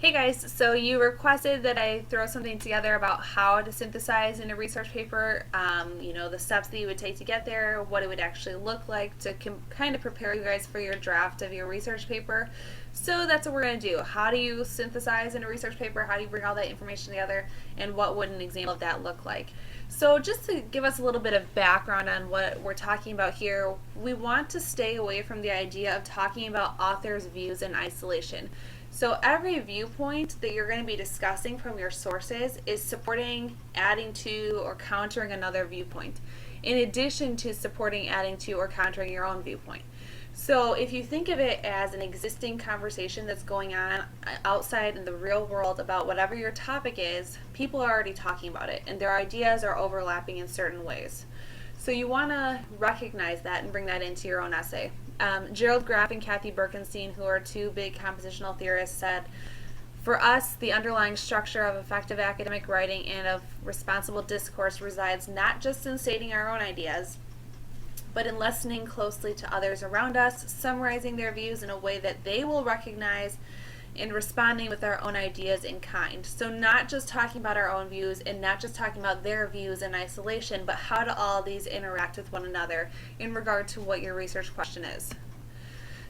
Hey guys, so you requested that I throw something together about how to synthesize in a research paper, the steps that you would take to get there, what it would actually look like to kind of prepare you guys for your draft of your research paper. So that's what we're going to do. How do you synthesize in a research paper? How do you bring all that information together? And what would an example of that look like? So just to give us a little bit of background on what we're talking about here, we want to stay away from the idea of talking about authors' views in isolation. So every viewpoint that you're going to be discussing from your sources is supporting, adding to, or countering another viewpoint, in addition to supporting, adding to, or countering your own viewpoint. So if you think of it as an existing conversation that's going on outside in the real world about whatever your topic is, people are already talking about it, and their ideas are overlapping in certain ways. So you want to recognize that and bring that into your own essay. Gerald Graff and Kathy Birkenstein, who are two big compositional theorists, said, "For us, the underlying structure of effective academic writing and of responsible discourse resides not just in stating our own ideas, but in listening closely to others around us, summarizing their views in a way that they will recognize, and responding with our own ideas in kind." So not just talking about our own views and not just talking about their views in isolation, but how do all these interact with one another in regard to what your research question is.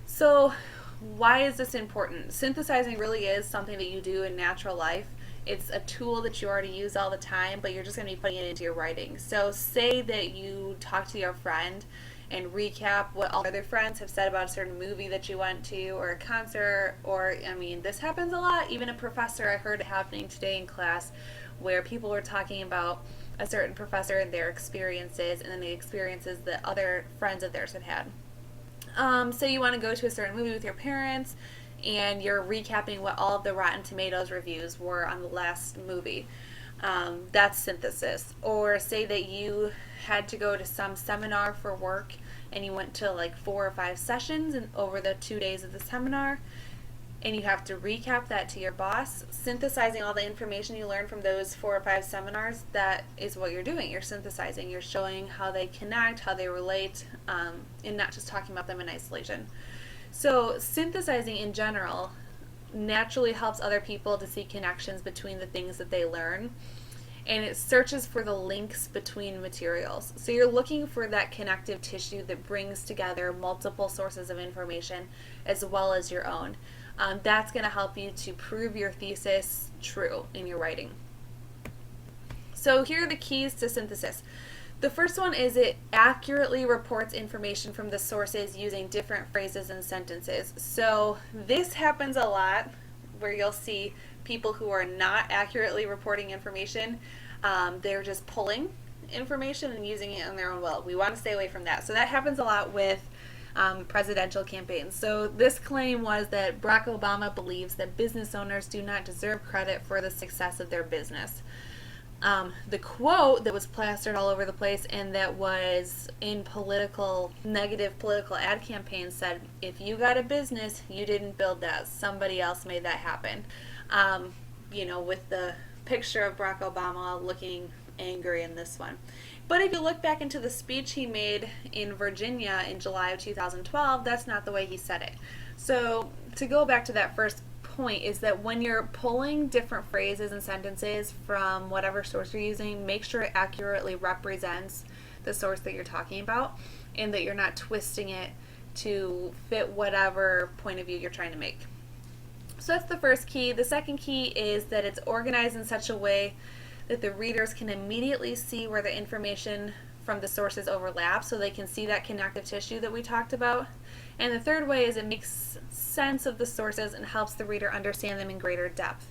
So why is this important? Synthesizing really is something that you do in natural life. It's a tool that you already use all the time, but you're just going to be putting it into your writing. So say that you talk to your friend and recap what all other friends have said about a certain movie that you went to or a concert, or, this happens a lot. Even a professor, I heard it happening today in class, where people were talking about a certain professor and their experiences, and then the experiences that other friends of theirs had had. Say you want to go to a certain movie with your parents, and you're recapping what all of the Rotten Tomatoes reviews were on the last movie. That's synthesis. Or say that you had to go to some seminar for work and you went to like 4 or 5 sessions over the 2 days of the seminar, and you have to recap that to your boss. Synthesizing all the information you learned from those 4 or 5 seminars, that is what you're doing. You're synthesizing. You're showing how they connect, how they relate, and not just talking about them in isolation. So synthesizing in general naturally helps other people to see connections between the things that they learn, and it searches for the links between materials. So you're looking for that connective tissue that brings together multiple sources of information as well as your own. That's going to help you to prove your thesis true in your writing. So here are the keys to synthesis. The first one is it accurately reports information from the sources using different phrases and sentences. So this happens a lot where you'll see people who are not accurately reporting information. They're just pulling information and using it on their own will. We want to stay away from that. So that happens a lot with presidential campaigns. So this claim was that Barack Obama believes that business owners do not deserve credit for the success of their business. The quote that was plastered all over the place and that was in negative political ad campaigns said, "If you got a business, you didn't build that. Somebody else made that happen." With the picture of Barack Obama looking angry in this one. But if you look back into the speech he made in Virginia in July of 2012, that's not the way he said it. So to go back to that first point is that when you're pulling different phrases and sentences from whatever source you're using, make sure it accurately represents the source that you're talking about and that you're not twisting it to fit whatever point of view you're trying to make. So that's the first key. The second key is that it's organized in such a way that the readers can immediately see where the information from the sources overlap, so they can see that connective tissue that we talked about. And the third way is it makes sense of the sources and helps the reader understand them in greater depth.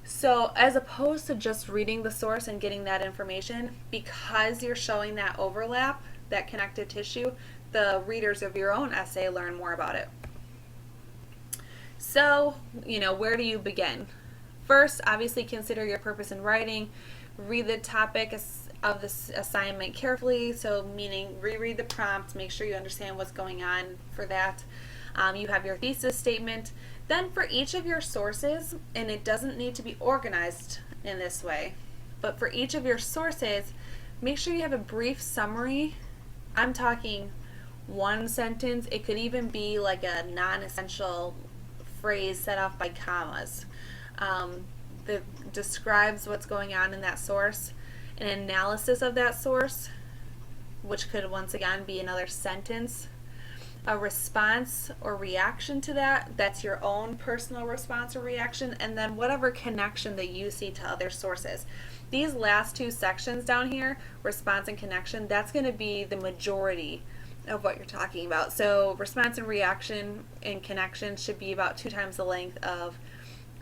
So as opposed to just reading the source and getting that information, because you're showing that overlap, that connective tissue, the readers of your own essay learn more about it. So, where do you begin? First, obviously consider your purpose in writing. Read the topic of this assignment carefully, so meaning reread the prompt, make sure you understand what's going on for that. You have your thesis statement. Then for each of your sources, and it doesn't need to be organized in this way, but for each of your sources, make sure you have a brief summary. I'm talking one sentence. It could even be like a non-essential phrase set off by commas. that describes what's going on in that source, an analysis of that source, which could once again be another sentence, a response or reaction to that, that's your own personal response or reaction, and then whatever connection that you see to other sources. These last two sections down here, response and connection, that's going to be the majority of what you're talking about. So response and reaction and connection should be about 2 times the length of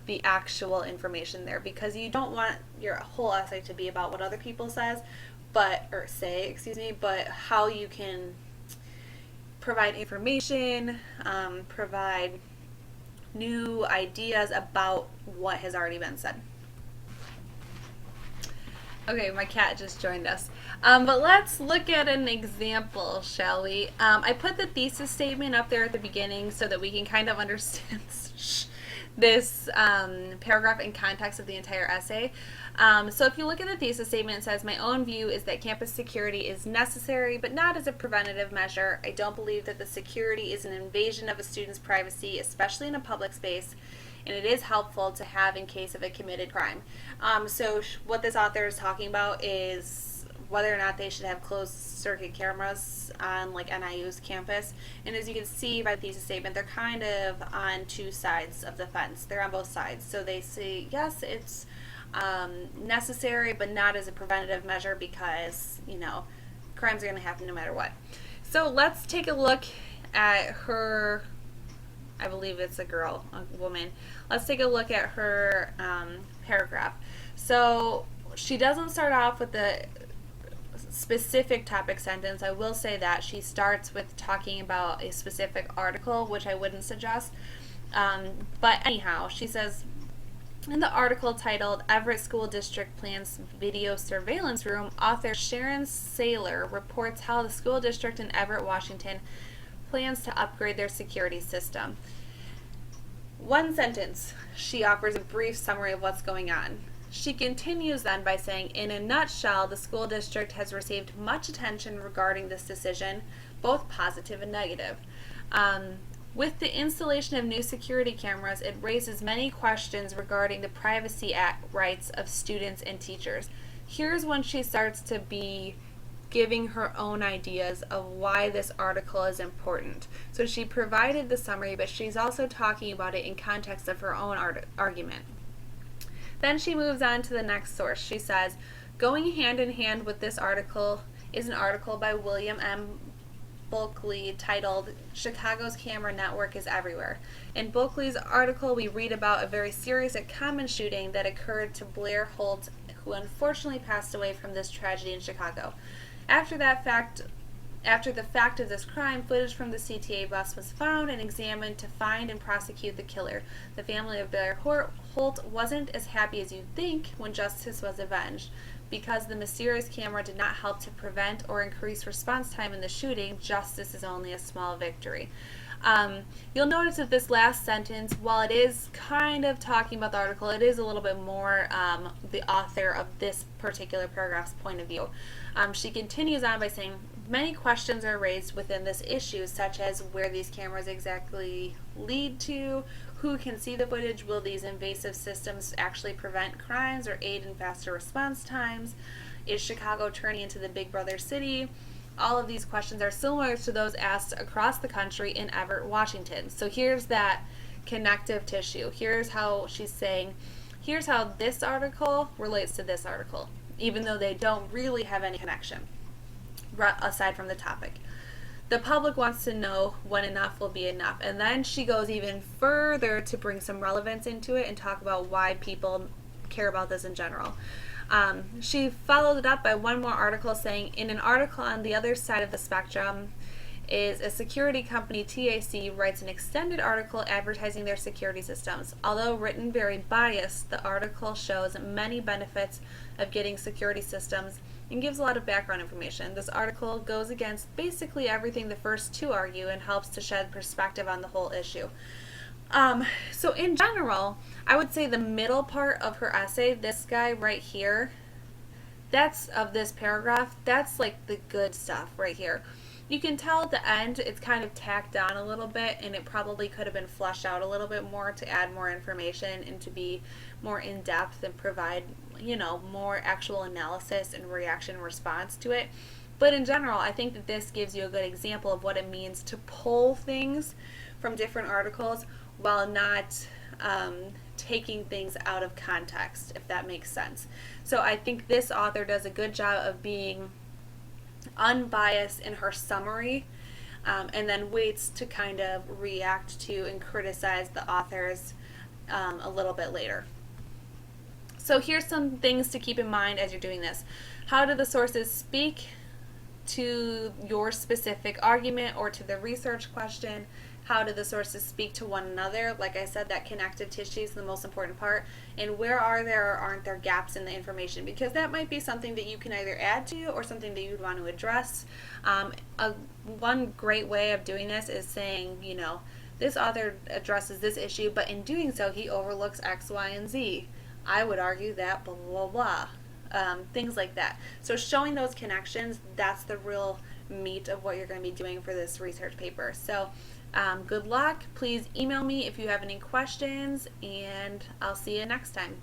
the actual information there, because you don't want your whole essay to be about what other people say, but how you can provide information, provide new ideas about what has already been said. Okay, my cat just joined us. But let's look at an example, shall we? I put the thesis statement up there at the beginning so that we can kind of understand this paragraph in context of the entire essay. So if you look at the thesis statement, it says, my own view is that campus security is necessary, but not as a preventative measure. I don't believe that the security is an invasion of a student's privacy, especially in a public space, and it is helpful to have in case of a committed crime. So what this author is talking about is whether or not they should have closed circuit cameras on like NIU's campus. And as you can see by the thesis statement, they're kind of on two sides of the fence. They're on both sides. So they say, yes, it's necessary, but not as a preventative measure because, you know, crimes are going to happen no matter what. So let's take a look at her, I believe it's a girl, a woman. Let's take a look at her paragraph. So she doesn't start off with the specific topic sentence. I will say that she starts with talking about a specific article, which I wouldn't suggest. But anyhow, she says, in the article titled Everett School District Plans Video Surveillance Room, author Sharon Saylor reports how the school district in Everett, Washington plans to upgrade their security system. One sentence, she offers a brief summary of what's going on. She continues then by saying, in a nutshell, the school district has received much attention regarding this decision, both positive and negative. With the installation of new security cameras, it raises many questions regarding the privacy rights of students and teachers. Here's when she starts to be giving her own ideas of why this article is important. So she provided the summary, but she's also talking about it in context of her own argument. Then she moves on to the next source. She says, going hand in hand with this article is an article by William M. Bulkley titled Chicago's Camera Network is Everywhere. In Bulkley's article, we read about a very serious and common shooting that occurred to Blair Holt, who unfortunately passed away from this tragedy in Chicago. After the fact of this crime, footage from the CTA bus was found and examined to find and prosecute the killer. The family of Blair Holt wasn't as happy as you'd think when justice was avenged. Because the mysterious camera did not help to prevent or increase response time in the shooting, justice is only a small victory. You'll notice that this last sentence, while it is kind of talking about the article, it is a little bit more the author of this particular paragraph's point of view. She continues on by saying, many questions are raised within this issue, such as where these cameras exactly lead to, who can see the footage, will these invasive systems actually prevent crimes or aid in faster response times, is Chicago turning into the Big Brother city? All of these questions are similar to those asked across the country in Everett, Washington. So here's that connective tissue. Here's how she's saying, here's how this article relates to this article, even though they don't really have any connection aside from the topic. The public wants to know when enough will be enough. And then she goes even further to bring some relevance into it and talk about why people care about this in general. She followed it up by one more article saying, in an article on the other side of the spectrum is a security company, TAC, writes an extended article advertising their security systems. Although written very biased, the article shows many benefits of getting security systems and gives a lot of background information. This article goes against basically everything the first two argue and helps to shed perspective on the whole issue. So in general, I would say the middle part of her essay, this guy right here, that's of this paragraph, that's like the good stuff right here. You can tell at the end it's kind of tacked on a little bit, and it probably could have been fleshed out a little bit more to add more information and to be more in depth and provide, more actual analysis and reaction response to it. But in general, I think that this gives you a good example of what it means to pull things from different articles while not taking things out of context, if that makes sense. So I think this author does a good job of being unbiased in her summary, and then waits to kind of react to and criticize the authors a little bit later. So here's some things to keep in mind as you're doing this. How do the sources speak to your specific argument or to the research question? How do the sources speak to one another? Like I said, that connective tissue is the most important part. And where are there or aren't there gaps in the information? Because that might be something that you can either add to or something that you'd want to address. One great way of doing this is saying, this author addresses this issue, but in doing so, he overlooks X, Y, and Z. I would argue that blah, blah, blah. Things like that. So showing those connections, that's the real meat of what you're going to be doing for this research paper. So good luck. Please email me if you have any questions, and I'll see you next time.